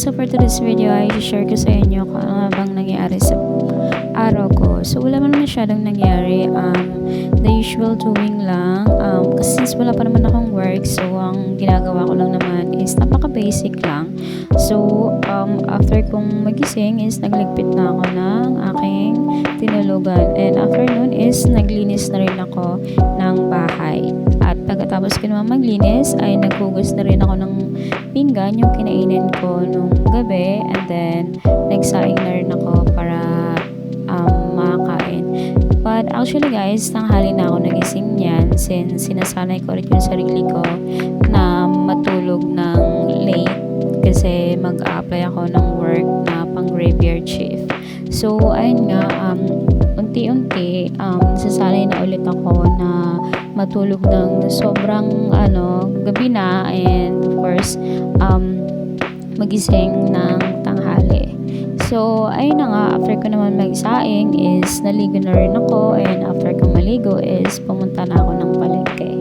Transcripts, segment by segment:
So for today's video ay share ko sa inyo kung ano bang nangyari sa araw ko. So wala man masyadong nangyari. The usual doing lang. Kasi since wala pa naman akong work, so ang ginagawa ko lang naman is napaka-basic lang. So after kong magising is nagligpit na ako ng aking tinulugan. And after nun is naglinis na rin ako ng bahay. At pagkatapos ko naman maglinis ay naghugas na rin ako ng pinggan yung kinainin ko nung gabi, and then nagsaing na rin ako para makakain. But actually guys, tanghali na ako nagising niyan since sinasanay ko rin yung sarili ko na matulog ng late kasi mag-a-apply ako ng work na pang graveyard shift. So ayun nga, unti-unti sasanay na ulit ako na matulog ng sobrang gabi na, and of course magising ng tanghali. So ayun na nga, after ko naman magsaing is naligo na rin ako, and after ko maligo is pumunta na ako ng palengke.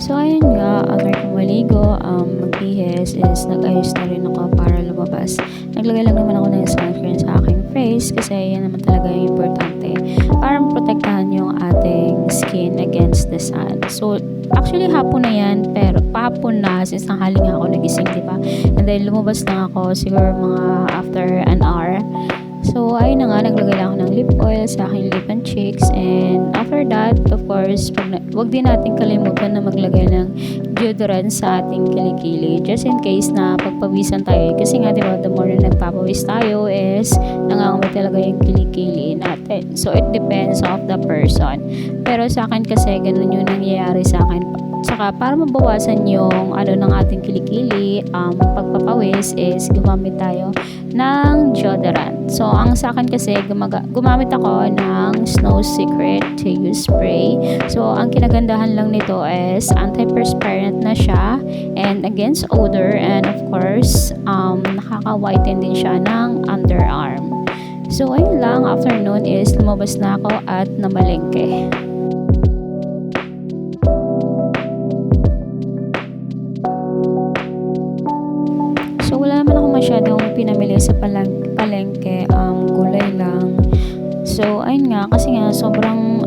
So ayun nga, after kong maligo, magbihis is nag-ayos na rin ako para lumabas. Naglagay lang naman ako ng sunscreen sa aking face kasi yan naman talaga yung importante para protektahan yung ating skin against the sun. So actually hapon na yan, pero pahapon na since tanghali nga ako nagising, diba? And then lumabas lang ako siguro mga after an hour. So ayun na nga, naglagay lang ako ng lip oil sa aking lip and cheeks, and after that, of course, wag din natin kalimutan na maglagay ng deodorant sa ating kilikili just in case na pagpawisan tayo, kasi nga diba, the more na nagpapawis tayo is nangangamoy talaga yung kilikili natin. So it depends of the person, pero sa akin kasi ganun yung nangyayari sa akin. Saka para mabawasan yung ng ating kilikili, pagpapawis is gumamit tayo ng deodorant. So ang sa akin kasi gumamit ako ng Snow Secret to use spray. So ang kinagandahan lang nito is antiperspirant na siya and against odor, and of course nakaka-whiten din siya ng underarm. So ayun lang, after nun is lumabas na ako at namalengke. So wala naman ako masyadong pinamili sa palengke, gulay lang. So ayun nga, kasi nga sobrang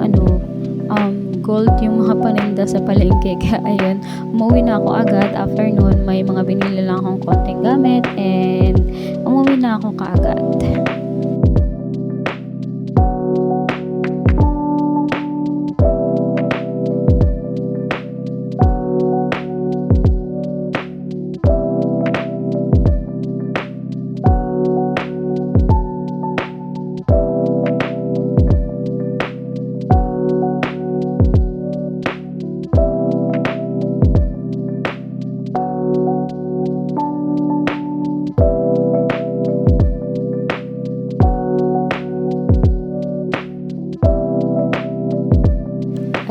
gold yung mga paninda sa palengke, kaya ayun, umuwi na ako agad. After noon, may mga binili lang akong konting gamit and umuwi na ako kaagad.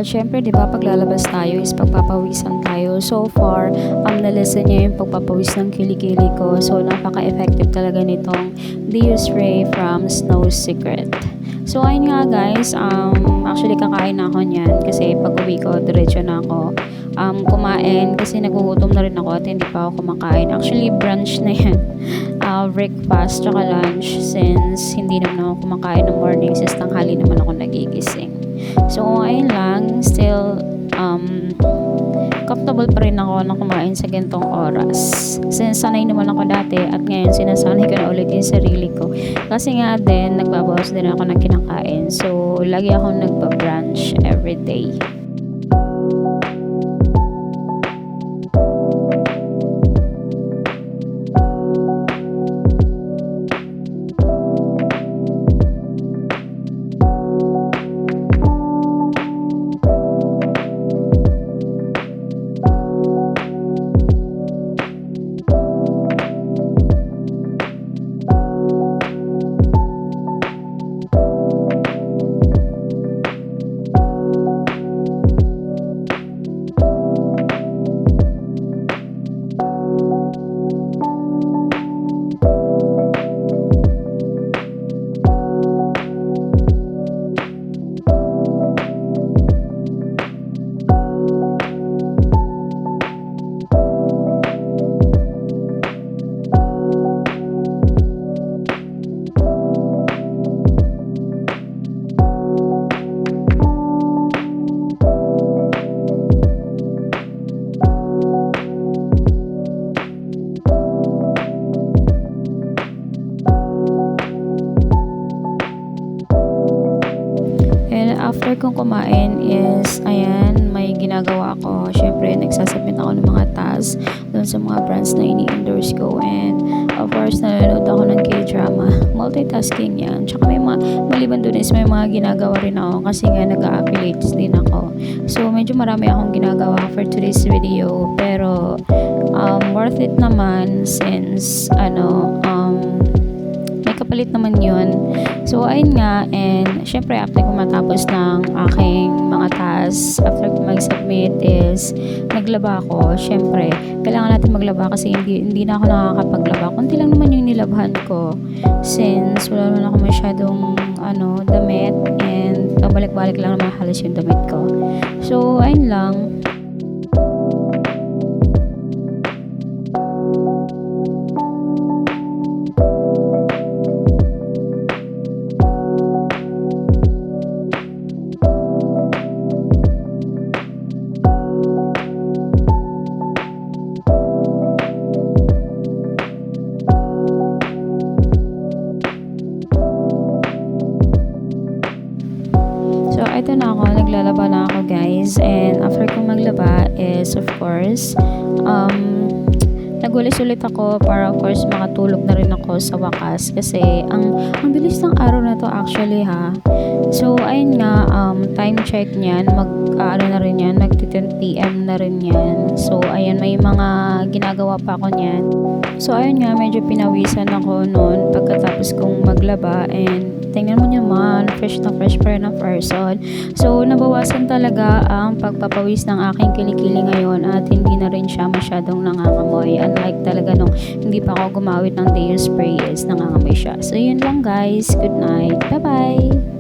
At syempre, di ba, paglalabas tayo is pagpapawisan tayo. So far, na-lesson niya yung pagpapawis ng kilikili ko. So, napaka-effective talaga nitong Deo Spray from Snow Secret. So, ayun nga guys, actually kakain na ako niyan kasi pag uwi ko, diretso na ako kumain kasi nagugutom na rin ako at hindi pa ako kumakain. Actually, brunch na yan. Breakfast tsaka lunch since hindi naman ako kumakain ng morning since tanghali naman ako nagigising. So, ayun lang, still comfortable pa rin ako na kumain sa ganitong oras. Since sanay naman ako dati at ngayon sinasanay ko na ulit yung sarili ko. Kasi nga din, nagbabawas din ako ng kinakain. So, lagi akong nagpa-brunch everyday. after kong kumain is, ayan, may ginagawa ako. Syempre, nagsasubmit ako ng mga tasks doon sa mga brands na ini-endorse ko. And, of course, nanonood ako ng K-drama. Multitasking yan. Tsaka may mga, maliban doon is may mga ginagawa rin ako kasi nga nag-a-affiliates din ako. So, medyo marami akong ginagawa for today's video. Pero, worth it naman since, may kapalit naman yun. So, ayun nga, and syempre, after ko matapos ng aking mga tasks, after ko mag-submit is, naglaba ako. Syempre, kailangan natin maglaba kasi hindi na ako nakakapaglaba. Kunti lang naman yung nilabhan ko since wala naman ako masyadong damit, and pabalik-balik lang naman halos yung damit ko. So, ayun lang. So, ito na ako. Naglalaba na ako, guys. And after kong maglaba is, of course, nagulis ulit ako para, of course, makatulog na rin ako sa wakas. Kasi, ang bilis ng araw na to actually, ha. So, ayun nga, time check niyan. Na rin yan. Magti-10 PM na rin yan. So, ayan, may mga ginagawa pa ako niyan. So, ayun nga, medyo pinawisan ako noon pagkatapos kong maglaba. And, tingnan mo naman, fresh na fresh pa rin ang person. So, nabawasan talaga ang pagpapawis ng aking kilikili ngayon at hindi na rin siya masyadong nangangamoy. Unlike talaga nung hindi pa ako gumamit ng Deo spray is nangangamoy siya. So, yun lang guys. Good night. Bye-bye!